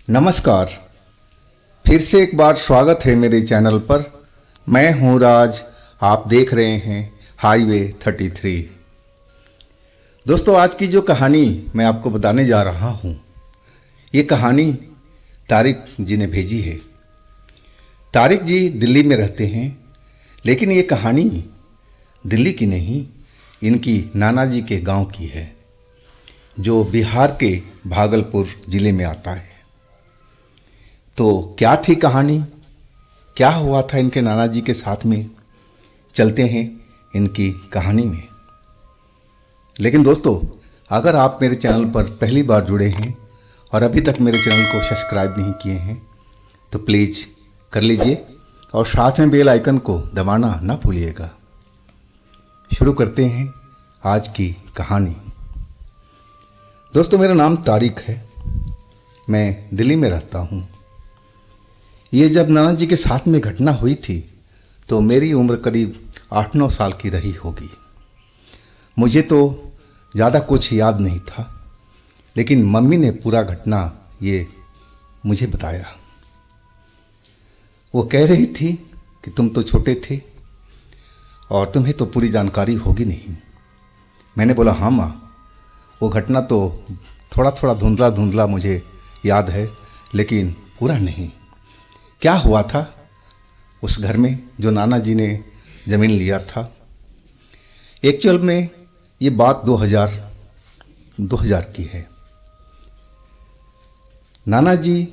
नमस्कार। फिर से एक बार स्वागत है मेरे चैनल पर। मैं हूं राज, आप देख रहे हैं हाईवे 33। दोस्तों, आज की जो कहानी मैं आपको बताने जा रहा हूं, ये कहानी तारिक जी ने भेजी है। तारिक जी दिल्ली में रहते हैं, लेकिन ये कहानी दिल्ली की नहीं, इनकी नाना जी के गांव की है, जो बिहार के भागलपुर जिले में आता है। तो क्या थी कहानी, क्या हुआ था इनके नाना जी के साथ में, चलते हैं इनकी कहानी में। लेकिन दोस्तों, अगर आप मेरे चैनल पर पहली बार जुड़े हैं और अभी तक मेरे चैनल को सब्सक्राइब नहीं किए हैं तो प्लीज़ कर लीजिए और साथ में बेल आइकन को दबाना ना भूलिएगा। शुरू करते हैं आज की कहानी। दोस्तों, मेरा नाम तारिक है, मैं दिल्ली में रहता हूँ। ये जब नाना जी के साथ में घटना हुई थी तो मेरी उम्र करीब 8-9 साल की रही होगी। मुझे तो ज़्यादा कुछ याद नहीं था, लेकिन मम्मी ने पूरा घटना ये मुझे बताया। वो कह रही थी कि तुम तो छोटे थे और तुम्हें तो पूरी जानकारी होगी नहीं। मैंने बोला हाँ माँ, वो घटना तो थोड़ा थोड़ा धुंधला धुंधला मुझे याद है, लेकिन पूरा नहीं। क्या हुआ था उस घर में जो नाना जी ने ज़मीन लिया था। एक्चुअल में ये बात 2000 की है। नाना जी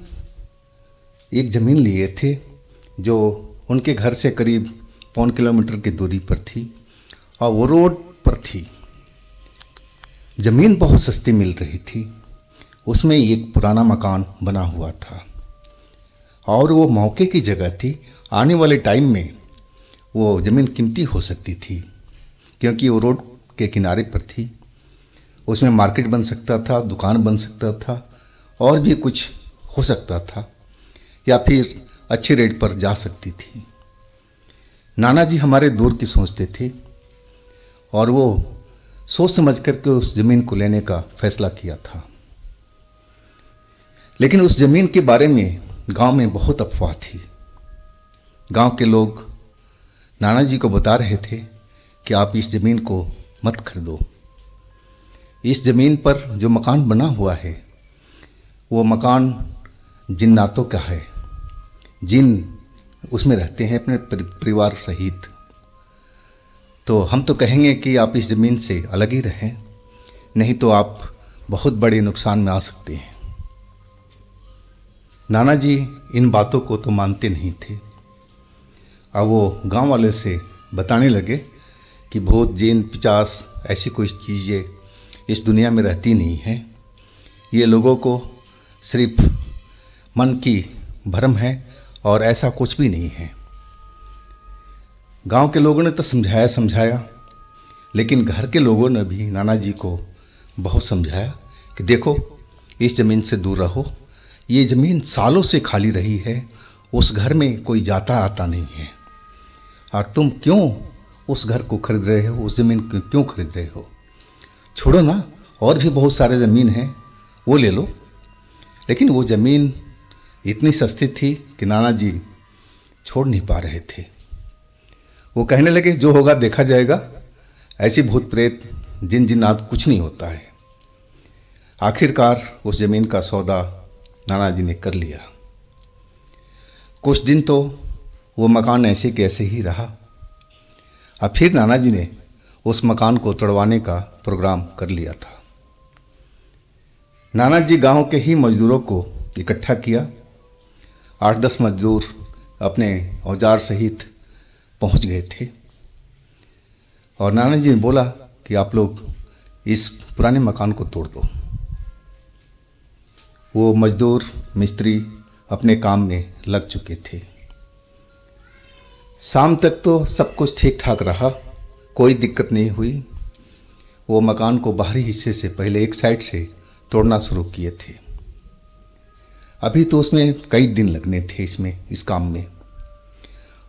एक ज़मीन लिए थे जो उनके घर से करीब 1 किलोमीटर की दूरी पर थी और वो रोड पर थी। ज़मीन बहुत सस्ती मिल रही थी। उसमें एक पुराना मकान बना हुआ था और वो मौके की जगह थी। आने वाले टाइम में वो ज़मीन कीमती हो सकती थी, क्योंकि वो रोड के किनारे पर थी। उसमें मार्केट बन सकता था, दुकान बन सकता था, और भी कुछ हो सकता था, या फिर अच्छी रेट पर जा सकती थी। नाना जी हमारे दूर की सोचते थे और वो सोच समझ करके उस ज़मीन को लेने का फैसला किया था। लेकिन उस ज़मीन के बारे में गांव में बहुत अफवाह थी। गांव के लोग नाना जी को बता रहे थे कि आप इस ज़मीन को मत खरीदो। इस ज़मीन पर जो मकान बना हुआ है वो मकान जिन्नातों का है। जिन उसमें रहते हैं अपने परिवार सहित। तो हम तो कहेंगे कि आप इस ज़मीन से अलग ही रहें, नहीं तो आप बहुत बड़े नुकसान में आ सकते हैं। नाना जी इन बातों को तो मानते नहीं थे। अब वो गांव वाले से बताने लगे कि भूत, जिन, पिशाच ऐसी कोई चीज़ें इस दुनिया में रहती नहीं हैं। ये लोगों को सिर्फ मन की भ्रम है और ऐसा कुछ भी नहीं है। गांव के लोगों ने तो समझाया, लेकिन घर के लोगों ने भी नाना जी को बहुत समझाया कि देखो, इस ज़मीन से दूर रहो। ये ज़मीन सालों से खाली रही है, उस घर में कोई जाता आता नहीं है, और तुम क्यों उस घर को खरीद रहे हो, उस ज़मीन को क्यों खरीद रहे हो? छोड़ो ना, और भी बहुत सारे ज़मीन हैं, वो ले लो। लेकिन वो ज़मीन इतनी सस्ती थी कि नाना जी छोड़ नहीं पा रहे थे। वो कहने लगे जो होगा देखा जाएगा, ऐसी भूत प्रेत, जिन जिन्नात कुछ नहीं होता है। आखिरकार उस ज़मीन का सौदा नाना जी ने कर लिया। कुछ दिन तो वो मकान ऐसे के ऐसे ही रहा। अब फिर नाना जी ने उस मकान को तोड़वाने का प्रोग्राम कर लिया था। नाना जी गांव के ही मजदूरों को इकट्ठा किया। 8-10 मजदूर अपने औजार सहित पहुंच गए थे और नाना जी ने बोला कि आप लोग इस पुराने मकान को तोड़ दो। वो मजदूर मिस्त्री अपने काम में लग चुके थे। शाम तक तो सब कुछ ठीक ठाक रहा, कोई दिक्कत नहीं हुई। वो मकान को बाहरी हिस्से से पहले एक साइड से तोड़ना शुरू किए थे। अभी तो उसमें कई दिन लगने थे इस काम में।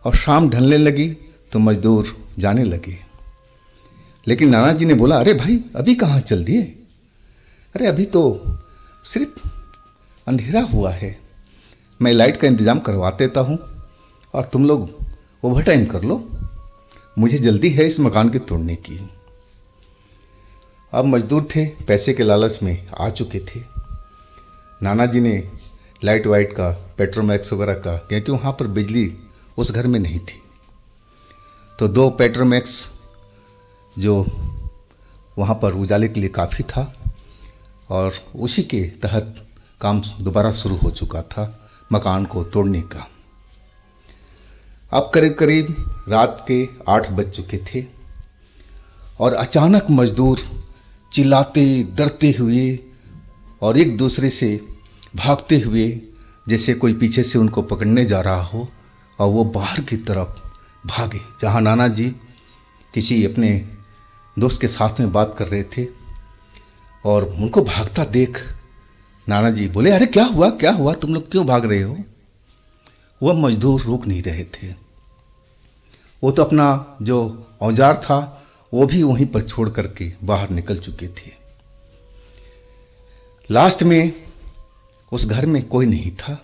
और शाम ढलने लगी तो मजदूर जाने लगे। लेकिन नाना जी ने बोला, अरे भाई, अभी कहाँ चल दिए? अरे अभी तो सिर्फ अंधेरा हुआ है, मैं लाइट का इंतज़ाम करवा देता हूँ और तुम लोग ओवर टाइम कर लो, मुझे जल्दी है इस मकान के तोड़ने की। अब मजदूर थे, पैसे के लालच में आ चुके थे। नाना जी ने लाइट वाइट का, पेट्रोमैक्स वगैरह का, क्योंकि वहाँ पर बिजली उस घर में नहीं थी, तो 2 पेट्रोमैक्स जो वहाँ पर उजाले के लिए काफ़ी था और उसी के तहत काम दोबारा शुरू हो चुका था मकान को तोड़ने का। अब करीब करीब रात के 8 बज चुके थे और अचानक मजदूर चिल्लाते, डरते हुए और एक दूसरे से भागते हुए, जैसे कोई पीछे से उनको पकड़ने जा रहा हो, और वो बाहर की तरफ भागे जहाँ नाना जी किसी अपने दोस्त के साथ में बात कर रहे थे। और उनको भागता देख नाना जी बोले, अरे क्या हुआ, क्या हुआ, तुम लोग क्यों भाग रहे हो? वह मजदूर रुक नहीं रहे थे। वो तो अपना जो औजार था वो भी वहीं पर छोड़ करके बाहर निकल चुके थे। लास्ट में उस घर में कोई नहीं था,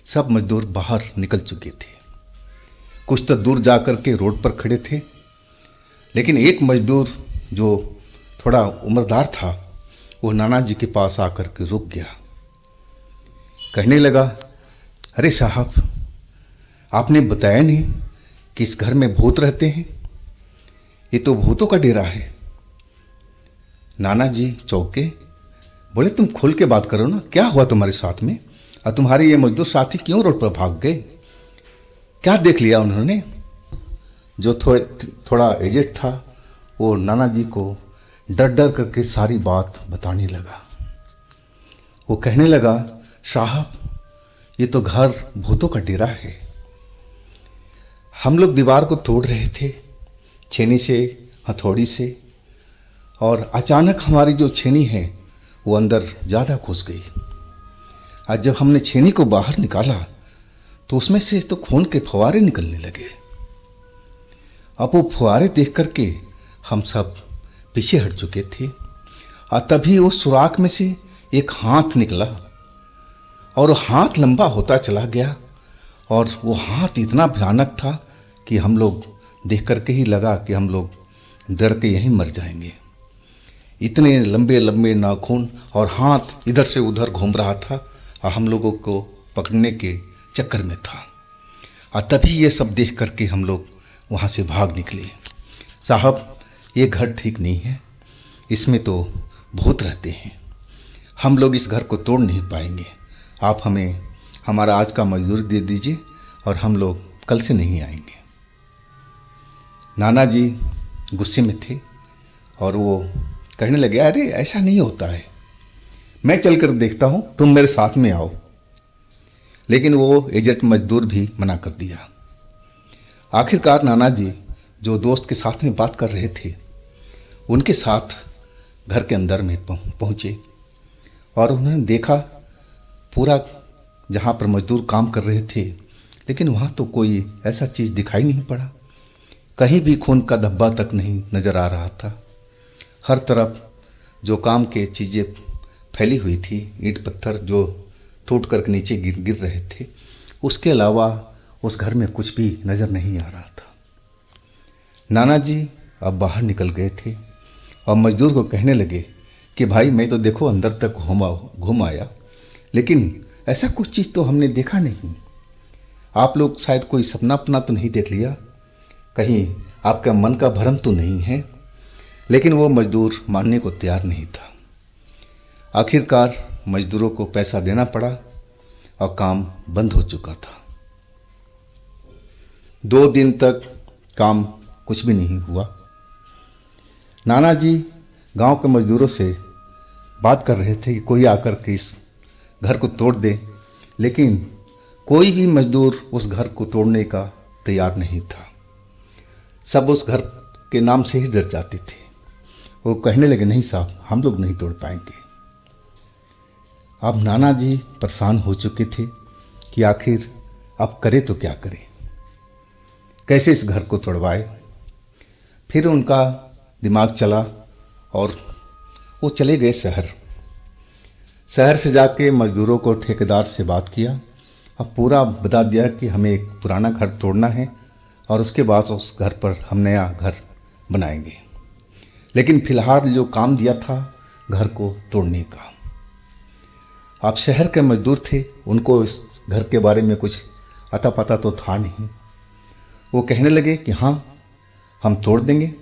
सब मजदूर बाहर निकल चुके थे। कुछ तो दूर जा कर के रोड पर खड़े थे, लेकिन एक मजदूर जो थोड़ा उम्रदार था वो नाना जी के पास आकर के रुक गया। कहने लगा, अरे साहब, आपने बताया नहीं कि इस घर में भूत रहते हैं, ये तो भूतों का डेरा है। नाना जी चौंके, बोले, तुम खुल के बात करो ना, क्या हुआ तुम्हारे साथ में, और तुम्हारे ये मजदूर साथी क्यों रोड पर भाग गए? क्या देख लिया उन्होंने? जो थोड़ा एजेड था वो नाना जी को डर डर करके सारी बात बताने लगा। वो कहने लगा, साहब, ये तो घर भूतों का डेरा है। हम लोग दीवार को तोड़ रहे थे छेनी से, हथौड़ी से, और अचानक हमारी जो छेनी है वो अंदर ज़्यादा घुस गई। आज जब हमने छेनी को बाहर निकाला तो उसमें से तो खून के फव्वारे निकलने लगे। अब वो फव्वारे देख करके हम सब पीछे हट चुके थे, और तभी उस सुराख में से एक हाथ निकला और वो हाथ लंबा होता चला गया, और वो हाथ इतना भयानक था कि हम लोग देख करके ही लगा कि हम लोग डर के यहीं मर जाएंगे। इतने लंबे लंबे नाखून और हाथ इधर से उधर घूम रहा था और हम लोगों को पकड़ने के चक्कर में था। और तभी ये सब देख करके हम लोग वहाँ से भाग निकले। साहब, ये घर ठीक नहीं है, इसमें तो भूत रहते हैं, हम लोग इस घर को तोड़ नहीं पाएंगे, आप हमें हमारा आज का मजदूरी दे दीजिए और हम लोग कल से नहीं आएंगे। नाना जी गुस्से में थे और वो कहने लगे, अरे ऐसा नहीं होता है, मैं चल कर देखता हूँ, तुम मेरे साथ में आओ। लेकिन वो एजेंट मजदूर भी मना कर दिया। आखिरकार नाना जी जो दोस्त के साथ में बात कर रहे थे उनके साथ घर के अंदर में पहुँचे और उन्होंने देखा पूरा जहाँ पर मजदूर काम कर रहे थे, लेकिन वहाँ तो कोई ऐसा चीज़ दिखाई नहीं पड़ा, कहीं भी खून का धब्बा तक नहीं नज़र आ रहा था। हर तरफ जो काम के चीज़ें फैली हुई थी, ईंट पत्थर जो टूट कर नीचे गिर रहे थे, उसके अलावा उस घर में कुछ भी नज़र नहीं आ रहा था। नाना जी अब बाहर निकल गए थे और मजदूर को कहने लगे कि भाई, मैं तो देखो अंदर तक घूम आया, लेकिन ऐसा कुछ चीज़ तो हमने देखा नहीं। आप लोग शायद कोई सपना अपना तो नहीं देख लिया, कहीं आपका मन का भ्रम तो नहीं है। लेकिन वो मजदूर मानने को तैयार नहीं था। आखिरकार मजदूरों को पैसा देना पड़ा और काम बंद हो चुका था। 2 दिन तक काम कुछ भी नहीं हुआ। नाना जी गांव के मजदूरों से बात कर रहे थे कि कोई आकर के इस घर को तोड़ दे, लेकिन कोई भी मजदूर उस घर को तोड़ने का तैयार नहीं था। सब उस घर के नाम से ही डर जाते थे। वो कहने लगे, नहीं साहब, हम लोग नहीं तोड़ पाएंगे। अब नाना जी परेशान हो चुके थे कि आखिर अब करे तो क्या करें, कैसे इस घर को तोड़वाए। फिर उनका दिमाग चला और वो चले गए शहर। शहर से जाके मजदूरों को ठेकेदार से बात किया। अब पूरा बता दिया कि हमें एक पुराना घर तोड़ना है और उसके बाद उस घर पर हम नया घर बनाएंगे, लेकिन फिलहाल जो काम दिया था घर को तोड़ने का। आप शहर के मजदूर थे, उनको इस घर के बारे में कुछ अता पता तो था नहीं। वो कहने लगे कि हाँ हम तोड़ देंगे,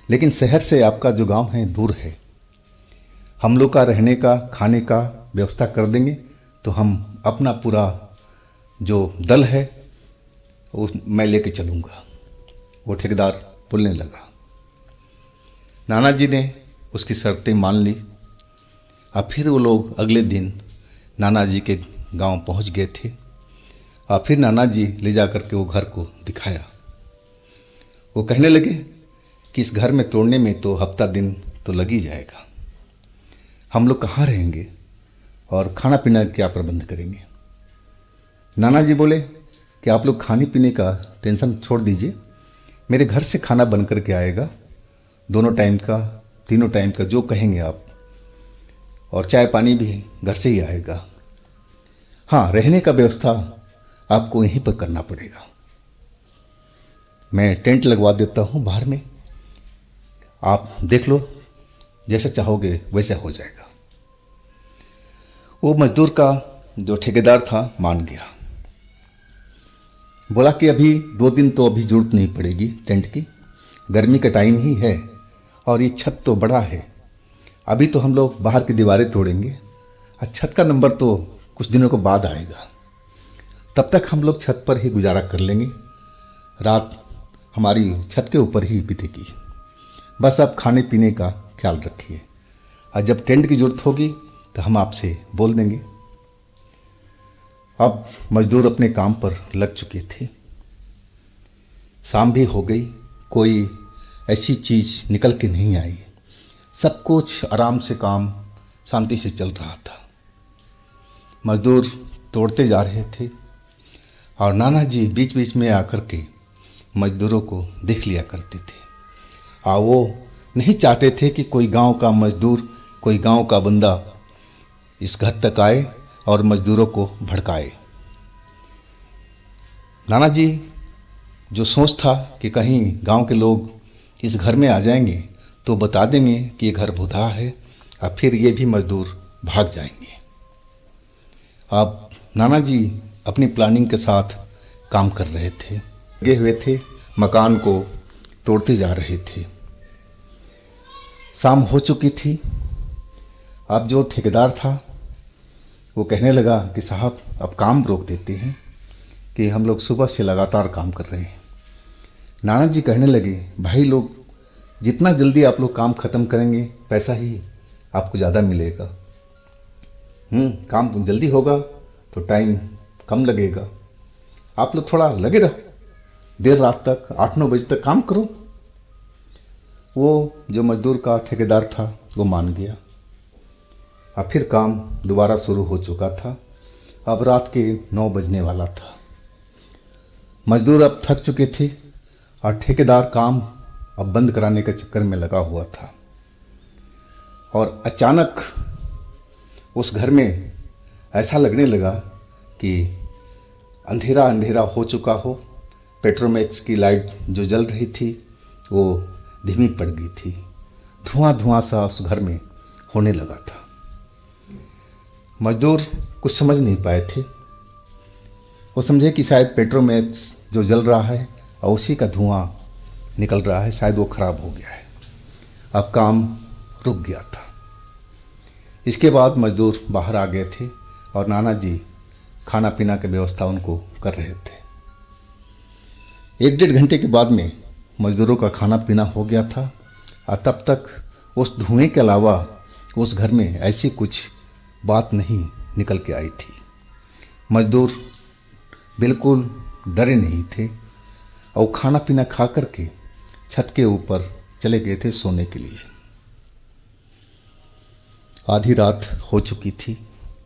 लेकिन शहर से आपका जो गांव है दूर है, हम लोग का रहने का खाने का व्यवस्था कर देंगे तो हम अपना पूरा जो दल है वो मैं लेके चलूँगा। वो ठेकेदार बोलने लगा। नाना जी ने उसकी शर्तें मान ली। अब फिर वो लोग अगले दिन नाना जी के गांव पहुंच गए थे और फिर नाना जी ले जा कर के वो घर को दिखाया। वो कहने लगे कि इस घर में तोड़ने में तो हफ्ता दिन तो लग ही जाएगा, हम लोग कहाँ रहेंगे और खाना पीना क्या प्रबंध करेंगे। नाना जी बोले कि आप लोग खाने पीने का टेंशन छोड़ दीजिए, मेरे घर से खाना बन कर के आएगा, दोनों टाइम का तीनों टाइम का जो कहेंगे आप, और चाय पानी भी घर से ही आएगा। हाँ, रहने का व्यवस्था आपको यहीं पर करना पड़ेगा, मैं टेंट लगवा देता हूँ बाहर में, आप देख लो जैसा चाहोगे वैसा हो जाएगा। वो मजदूर का जो ठेकेदार था मान गया। बोला कि अभी 2 दिन तो अभी जरूरत नहीं पड़ेगी टेंट की, गर्मी का टाइम ही है और ये छत तो बड़ा है, अभी तो हम लोग बाहर की दीवारें तोड़ेंगे और छत का नंबर तो कुछ दिनों के बाद आएगा, तब तक हम लोग छत पर ही गुजारा कर लेंगे, रात हमारी छत के ऊपर ही बीतेगी, बस आप खाने पीने का ख्याल रखिए और जब टेंट की ज़रूरत होगी तो हम आपसे बोल देंगे। अब मजदूर अपने काम पर लग चुके थे। शाम भी हो गई, कोई ऐसी चीज़ निकल के नहीं आई, सब कुछ आराम से काम शांति से चल रहा था। मजदूर तोड़ते जा रहे थे और नाना जी बीच बीच में आकर के मजदूरों को देख लिया करते थे और वो नहीं चाहते थे कि कोई गांव का मजदूर, कोई गांव का बंदा इस घर तक आए और मजदूरों को भड़काए। नाना जी जो सोच था कि कहीं गांव के लोग इस घर में आ जाएंगे तो बता देंगे कि ये घर भुतहा है और फिर ये भी मजदूर भाग जाएंगे। अब नाना जी अपनी प्लानिंग के साथ काम कर रहे थे, लगे हुए थे, मकान को तोड़ते जा रहे थे। शाम हो चुकी थी। अब जो ठेकेदार था वो कहने लगा कि साहब अब काम रोक देते हैं कि हम लोग सुबह से लगातार काम कर रहे हैं। नाना जी कहने लगे, भाई लोग जितना जल्दी आप लोग काम ख़त्म करेंगे पैसा ही आपको ज़्यादा मिलेगा। काम जल्दी होगा तो टाइम कम लगेगा, आप लोग थोड़ा लगे रहो, देर रात तक 8-9 बजे तक काम करो। वो जो मजदूर का ठेकेदार था वो मान गया। अब फिर काम दोबारा शुरू हो चुका था। अब रात के 9 बजने वाला था। मजदूर अब थक चुके थे और ठेकेदार काम अब बंद कराने के चक्कर में लगा हुआ था। और अचानक उस घर में ऐसा लगने लगा कि अंधेरा अंधेरा हो चुका हो। पेट्रोमैक्स की लाइट जो जल रही थी वो धीमी पड़ गई थी। धुआं धुआं सा उस घर में होने लगा था। मजदूर कुछ समझ नहीं पाए थे। वो समझे कि शायद पेट्रोमैक्स जो जल रहा है और उसी का धुआं निकल रहा है, शायद वो ख़राब हो गया है। अब काम रुक गया था। इसके बाद मजदूर बाहर आ गए थे और नाना जी खाना पीना की व्यवस्था उनको कर रहे थे। 1-1.5 घंटे के बाद में मजदूरों का खाना पीना हो गया था और तब तक उस धुएं के अलावा उस घर में ऐसी कुछ बात नहीं निकल के आई थी। मजदूर बिल्कुल डरे नहीं थे और खाना पीना खा कर के छत के ऊपर चले गए थे सोने के लिए। आधी रात हो चुकी थी।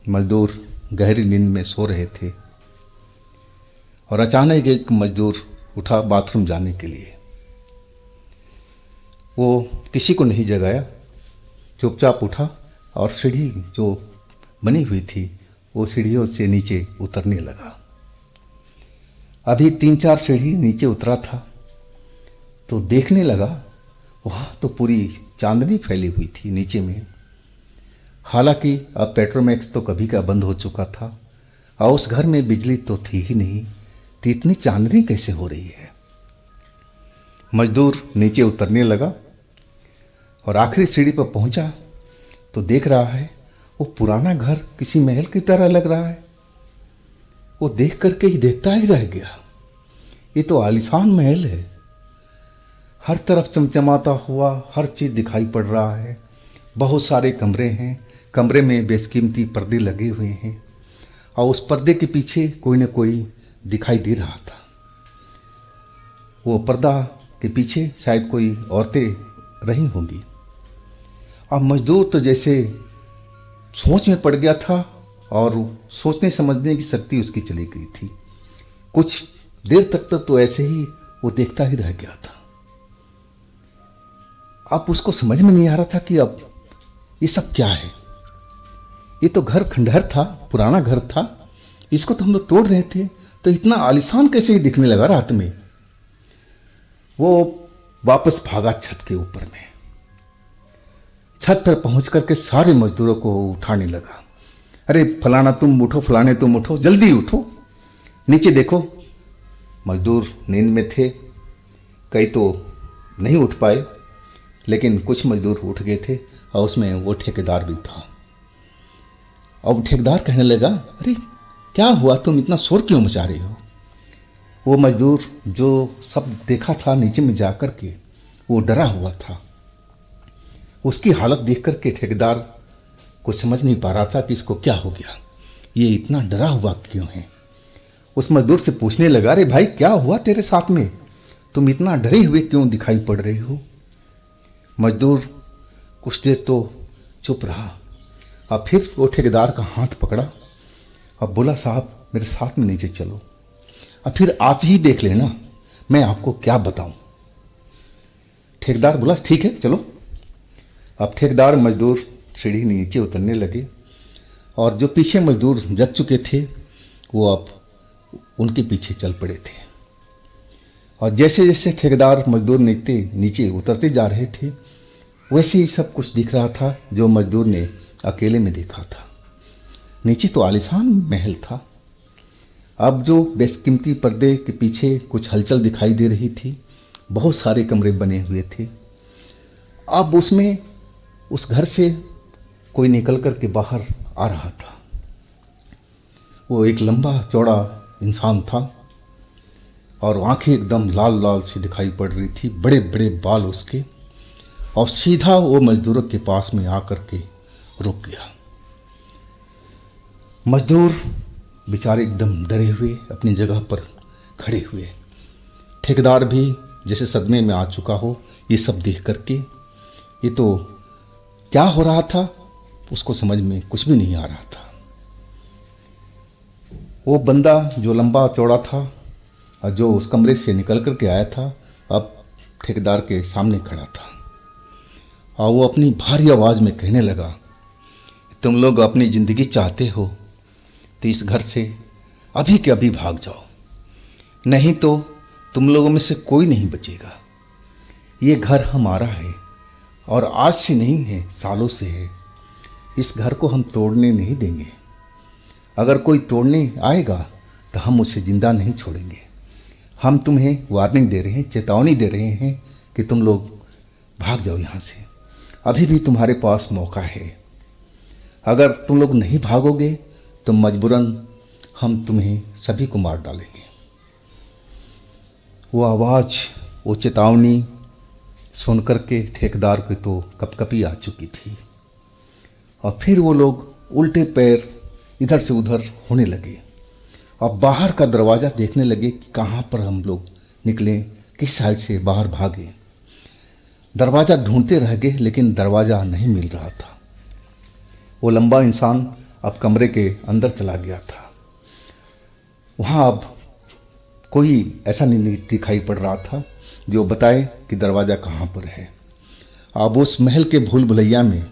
मजदूर गहरी नींद में सो रहे थे और अचानक एक मजदूर उठा बाथरूम जाने के लिए। वो किसी को नहीं जगाया, चुपचाप उठा और सीढ़ी जो बनी हुई थी वो सीढ़ियों से नीचे उतरने लगा। अभी 3-4 सीढ़ी नीचे उतरा था तो देखने लगा वहाँ तो पूरी चांदनी फैली हुई थी नीचे में। हालांकि अब पेट्रोमैक्स तो कभी का बंद हो चुका था और उस घर में बिजली तो थी ही नहीं, तो इतनी चांदनी कैसे हो रही है। मजदूर नीचे उतरने लगा और आखिरी सीढ़ी पर पहुंचा तो देख रहा है वो पुराना घर किसी महल की तरह लग रहा है। वो देख करके ही देखता ही रह गया, ये तो आलीशान महल है। हर तरफ चमचमाता हुआ हर चीज़ दिखाई पड़ रहा है। बहुत सारे कमरे हैं, कमरे में बेशकीमती पर्दे लगे हुए हैं और उस पर्दे के पीछे कोई न कोई दिखाई दे रहा था। वो पर्दा के पीछे शायद कोई औरतें रही होंगी। अब मजदूर तो जैसे सोच में पड़ गया था और सोचने समझने की शक्ति उसकी चली गई थी। कुछ देर तक तो ऐसे ही वो देखता ही रह गया था। अब उसको समझ में नहीं आ रहा था कि अब ये सब क्या है। ये तो घर खंडहर था, पुराना घर था, इसको तो हम लोग तोड़ रहे थे, तो इतना आलीशान कैसे ही दिखने लगा रात में। वो वापस भागा छत के ऊपर में। छत पर पहुंच करके सारे मजदूरों को उठाने लगा। अरे फलाना तुम उठो, फलाने तुम उठो, जल्दी उठो, नीचे देखो। मजदूर नींद में थे, कई तो नहीं उठ पाए, लेकिन कुछ मजदूर उठ गए थे और उसमें वो ठेकेदार भी था। अब ठेकेदार कहने लगा, अरे क्या हुआ, तुम इतना शोर क्यों मचा रहे हो। वो मजदूर जो सब देखा था नीचे में जा कर के वो डरा हुआ था। उसकी हालत देख कर के ठेकेदार कुछ समझ नहीं पा रहा था कि इसको क्या हो गया, ये इतना डरा हुआ क्यों है। उस मजदूर से पूछने लगा, अरे भाई क्या हुआ तेरे साथ में, तुम इतना डरे हुए क्यों दिखाई पड़ रहे हो। मजदूर कुछ देर तो चुप रहा, अब फिर वो ठेकेदार का हाथ पकड़ा, अब बोला, साहब मेरे साथ में नीचे चलो, अब फिर आप ही देख लेना मैं आपको क्या बताऊं। ठेकेदार बोला, ठीक है चलो। अब ठेकेदार मजदूर सीढ़ी नीचे उतरने लगे और जो पीछे मजदूर जग चुके थे वो अब उनके पीछे चल पड़े थे। और जैसे जैसे ठेकेदार मजदूर नीचे उतरते जा रहे थे वैसे ही सब कुछ दिख रहा था जो मजदूर ने अकेले में देखा था। नीचे तो आलीशान महल था। अब जो बेशकीमती पर्दे के पीछे कुछ हलचल दिखाई दे रही थी, बहुत सारे कमरे बने हुए थे। अब उसमें उस घर से कोई निकल कर के बाहर आ रहा था। वो एक लंबा चौड़ा इंसान था और आंखें एकदम लाल लाल सी दिखाई पड़ रही थी, बड़े बड़े बाल उसके, और सीधा वो मजदूरों के पास में आकर के रुक गया। मजदूर बेचारे एकदम डरे हुए अपनी जगह पर खड़े हुए। ठेकेदार भी जैसे सदमे में आ चुका हो ये सब देख करके। ये तो क्या हो रहा था उसको समझ में कुछ भी नहीं आ रहा था। वो बंदा जो लंबा चौड़ा था और जो उस कमरे से निकल कर के आया था अब ठेकेदार के सामने खड़ा था और वो अपनी भारी आवाज़ में कहने लगा, तुम लोग अपनी ज़िंदगी चाहते हो तो इस घर से अभी के अभी भाग जाओ, नहीं तो तुम लोगों में से कोई नहीं बचेगा। ये घर हमारा है और आज से नहीं है, सालों से है। इस घर को हम तोड़ने नहीं देंगे। अगर कोई तोड़ने आएगा तो हम उसे जिंदा नहीं छोड़ेंगे। हम तुम्हें वार्निंग दे रहे हैं, चेतावनी दे रहे हैं कि तुम लोग भाग जाओ यहाँ से, अभी भी तुम्हारे पास मौका है। अगर तुम लोग नहीं भागोगे तो मजबूरन हम तुम्हें सभी को मार डालेंगे। वो आवाज़, वो चेतावनी सुन कर के ठेकेदार को तो कपकपी आ चुकी थी और फिर वो लोग उल्टे पैर इधर से उधर होने लगे और बाहर का दरवाज़ा देखने लगे कि कहाँ पर हम लोग निकलें, किस साइड से बाहर भागें। दरवाज़ा ढूंढते रह गए लेकिन दरवाज़ा नहीं मिल रहा था। वो लंबा इंसान अब कमरे के अंदर चला गया था। वहाँ अब कोई ऐसा नहीं दिखाई पड़ रहा था जो बताए कि दरवाज़ा कहाँ पर है। अब उस महल के भूल भुलैया में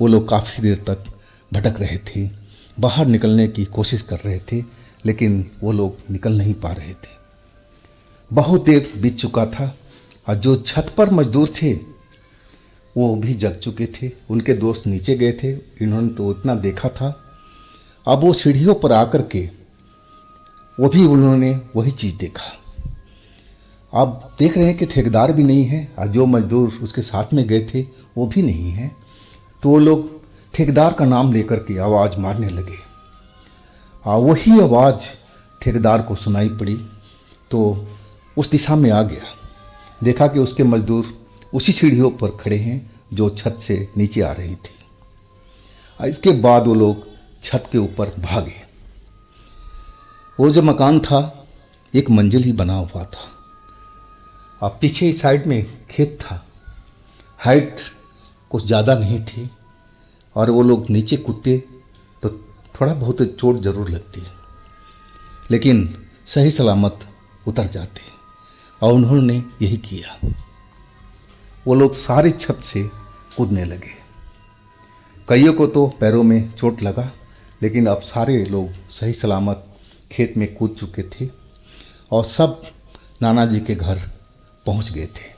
वो लोग काफ़ी देर तक भटक रहे थे बाहर निकलने की कोशिश कर रहे थे, लेकिन वो लोग निकल नहीं पा रहे थे। बहुत देर बीत चुका था और जो छत पर मजदूर थे वो भी जग चुके थे। उनके दोस्त नीचे गए थे, इन्होंने तो उतना देखा था। अब वो सीढ़ियों पर आकर के वो भी उन्होंने वही चीज़ देखा। अब देख रहे हैं कि ठेकेदार भी नहीं है और जो मजदूर उसके साथ में गए थे वो भी नहीं है। तो वो लोग ठेकेदार का नाम लेकर के आवाज़ मारने लगे और वही आवाज़ ठेकेदार को सुनाई पड़ी। तो उस दिशा में आ गया, देखा कि उसके मजदूर उसी सीढ़ियों पर खड़े हैं जो छत से नीचे आ रही थी। और इसके बाद वो लोग छत के ऊपर भागे। वो जो मकान था एक मंजिल ही बना हुआ था और पीछे साइड में खेत था। हाइट कुछ ज़्यादा नहीं थी और वो लोग नीचे कूदते तो थोड़ा बहुत चोट ज़रूर लगती, लेकिन सही सलामत उतर जाते और उन्होंने यही किया। वो लोग सारे छत से कूदने लगे। कईयों को तो पैरों में चोट लगा, लेकिन अब सारे लोग सही सलामत खेत में कूद चुके थे और सब नाना जी के घर पहुंच गए थे।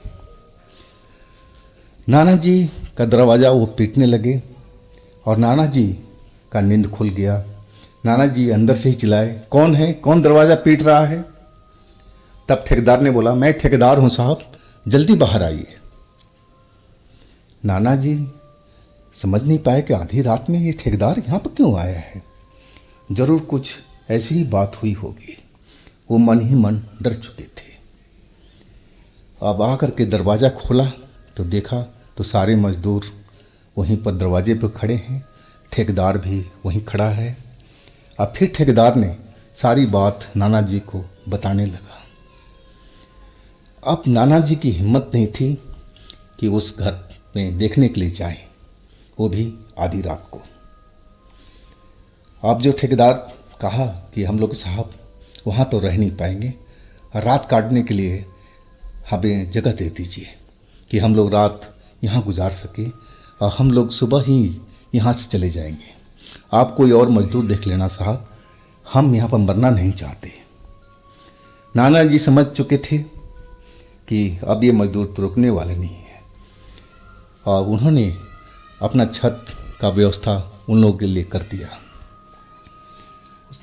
नाना जी का दरवाज़ा वो पीटने लगे और नाना जी का नींद खुल गया। नाना जी अंदर से ही चिल्लाए, कौन है, कौन दरवाज़ा पीट रहा है? तब ठेकेदार ने बोला, मैं ठेकेदार हूँ साहब, जल्दी बाहर आइए। नाना जी समझ नहीं पाए कि आधी रात में ये ठेकेदार यहाँ पर क्यों आया है। जरूर कुछ ऐसी ही बात हुई होगी। वो मन ही मन डर चुके थे। अब आकर के दरवाज़ा खोला तो देखा तो सारे मजदूर वहीं पर दरवाजे पर खड़े हैं, ठेकेदार भी वहीं खड़ा है। अब फिर ठेकेदार ने सारी बात नाना जी को बताने लगा। अब नाना जी की हिम्मत नहीं थी कि उस घर में देखने के लिए जाएं, वो भी आधी रात को। अब जो ठेकेदार कहा कि हम लोग साहब वहाँ तो रह नहीं पाएंगे, रात काटने के लिए हमें जगह दे दीजिए कि हम लोग रात यहाँ गुजार सके और हम लोग सुबह ही यहाँ से चले जाएंगे। आप कोई और मजदूर देख लेना साहब, हम यहाँ पर मरना नहीं चाहते। नाना जी समझ चुके थे कि अब ये मजदूर तो रुकने वाले नहीं हैं और उन्होंने अपना छत का व्यवस्था उन लोगों के लिए कर दिया।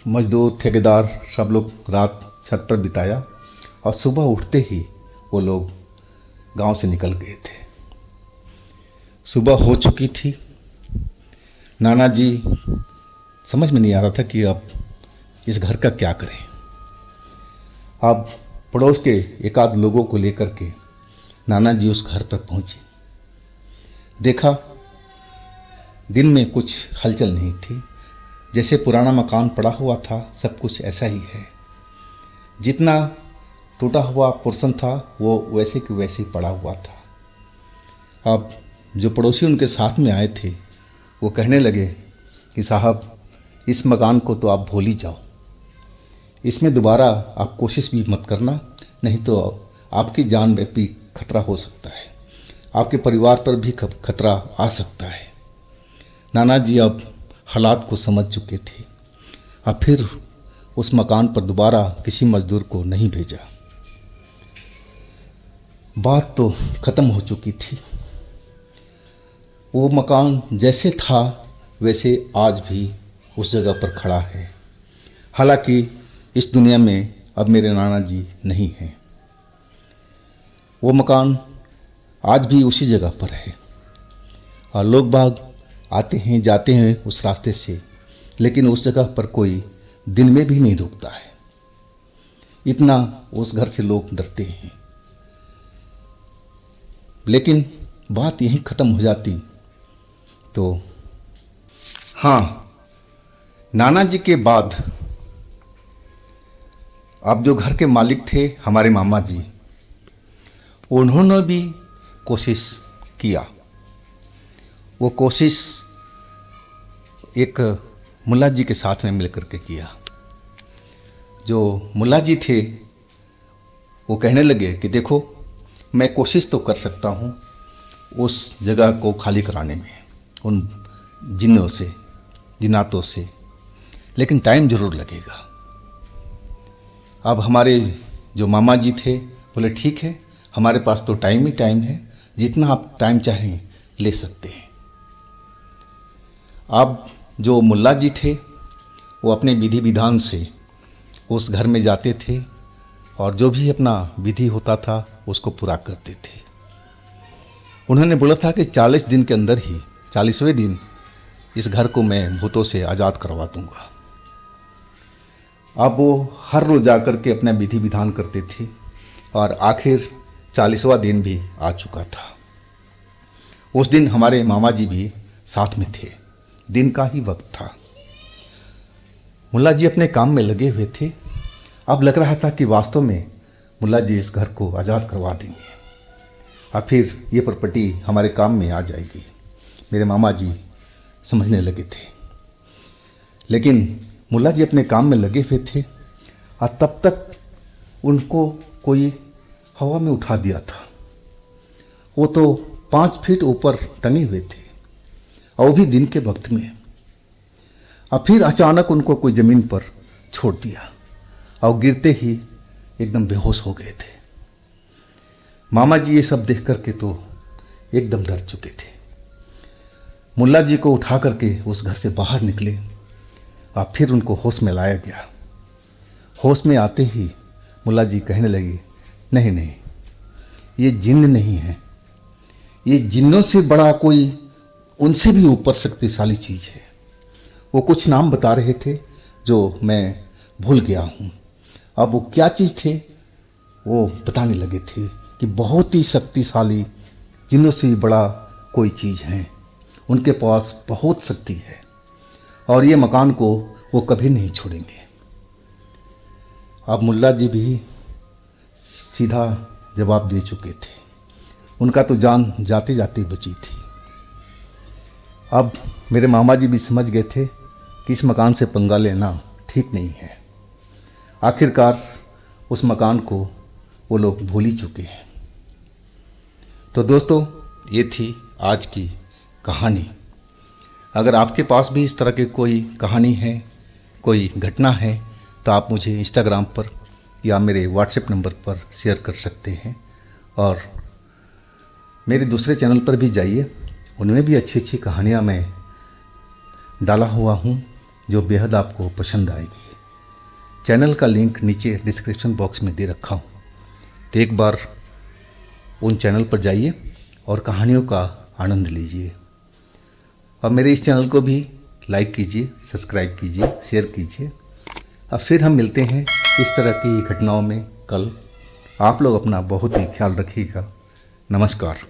मजदूर ठेकेदार सब लोग रात छत पर बिताया और सुबह उठते ही वो लोग गांव से निकल गए थे। सुबह हो चुकी थी। नाना जी समझ में नहीं आ रहा था कि अब इस घर का क्या करें। अब पड़ोस के एक आध लोगों को लेकर के नाना जी उस घर पर पहुंचे। देखा दिन में कुछ हलचल नहीं थी, जैसे पुराना मकान पड़ा हुआ था सब कुछ ऐसा ही है। जितना टूटा हुआ पोर्शन था वो वैसे कि वैसे ही पड़ा हुआ था। अब जो पड़ोसी उनके साथ में आए थे वो कहने लगे कि साहब इस मकान को तो आप भूल ही जाओ, इसमें दोबारा आप कोशिश भी मत करना, नहीं तो आपकी जान में भी खतरा हो सकता है, आपके परिवार पर भी खतरा आ सकता है। नाना जी अब हालात को समझ चुके थे। अब फिर उस मकान पर दोबारा किसी मजदूर को नहीं भेजा। बात तो ख़त्म हो चुकी थी। वो मकान जैसे था वैसे आज भी उस जगह पर खड़ा है। हालांकि इस दुनिया में अब मेरे नाना जी नहीं हैं। वो मकान आज भी उसी जगह पर है और लोग बाग आते हैं जाते हैं उस रास्ते से, लेकिन उस जगह पर कोई दिन में भी नहीं रुकता है। इतना उस घर से लोग डरते हैं। लेकिन बात यहीं ख़त्म हो जाती तो हाँ, नाना जी के बाद अब जो घर के मालिक थे हमारे मामा जी, उन्होंने भी कोशिश किया। वो कोशिश एक मुल्ला जी के साथ में मिलकर के किया। जो मुल्ला जी थे वो कहने लगे कि देखो मैं कोशिश तो कर सकता हूँ उस जगह को खाली कराने में, उन जिन्नों से जिन्नातों से, लेकिन टाइम ज़रूर लगेगा। अब हमारे जो मामा जी थे बोले ठीक है, हमारे पास तो टाइम ही टाइम है, जितना आप टाइम चाहें ले सकते हैं। अब जो मुल्ला जी थे वो अपने विधि विधान से उस घर में जाते थे और जो भी अपना विधि होता था उसको पूरा करते थे। उन्होंने बोला था कि 40 दिन के अंदर ही 40वें दिन इस घर को मैं भूतों से आज़ाद करवा दूंगा। अब वो हर रोज़ जाकर के अपना विधि विधान करते थे और आखिर 40वां दिन भी आ चुका था। उस दिन हमारे मामा जी भी साथ में थे, दिन का ही वक्त था। मुल्ला जी अपने काम में लगे हुए थे। अब लग रहा था कि वास्तव में मुल्ला जी इस घर को आज़ाद करवा देंगे और फिर ये प्रॉपर्टी हमारे काम में आ जाएगी। मेरे मामा जी समझने लगे थे, लेकिन मुल्ला जी अपने काम में लगे हुए थे और तब तक उनको कोई हवा में उठा दिया था। वो तो 5 फीट ऊपर टंगे हुए थे और वो भी दिन के वक्त में। और फिर अचानक उनको कोई ज़मीन पर छोड़ दिया और गिरते ही एकदम बेहोश हो गए थे। मामा जी ये सब देख करके तो एकदम डर चुके थे। मुल्ला जी को उठा करके उस घर से बाहर निकले और फिर उनको होश में लाया गया। होश में आते ही मुल्ला जी कहने लगे, नहीं नहीं, ये जिन्न नहीं है, ये जिन्नों से बड़ा कोई, उनसे भी ऊपर शक्तिशाली चीज़ है। वो कुछ नाम बता रहे थे जो मैं भूल गया हूँ। अब वो क्या चीज़ थे वो बताने लगे थे कि बहुत ही शक्तिशाली, जिन्नों से बड़ा कोई चीज़ है, उनके पास बहुत शक्ति है और ये मकान को वो कभी नहीं छोड़ेंगे। अब मुल्ला जी भी सीधा जवाब दे चुके थे, उनका तो जान जाते जाते बची थी। अब मेरे मामा जी भी समझ गए थे कि इस मकान से पंगा लेना ठीक नहीं है। आखिरकार उस मकान को वो लोग भूल ही चुके हैं। तो दोस्तों, ये थी आज की कहानी। अगर आपके पास भी इस तरह की कोई कहानी है, कोई घटना है, तो आप मुझे इंस्टाग्राम पर या मेरे व्हाट्सएप नंबर पर शेयर कर सकते हैं। और मेरे दूसरे चैनल पर भी जाइए, उनमें भी अच्छी अच्छी कहानियाँ मैं डाला हुआ हूँ जो बेहद आपको पसंद आएगी। चैनल का लिंक नीचे डिस्क्रिप्शन बॉक्स में दे रखा हूँ, तो एक बार उन चैनल पर जाइए और कहानियों का आनंद लीजिए। और मेरे इस चैनल को भी लाइक कीजिए, सब्सक्राइब कीजिए, शेयर कीजिए। अब फिर हम मिलते हैं इस तरह की घटनाओं में कल। आप लोग अपना बहुत ही ख्याल रखिएगा। नमस्कार।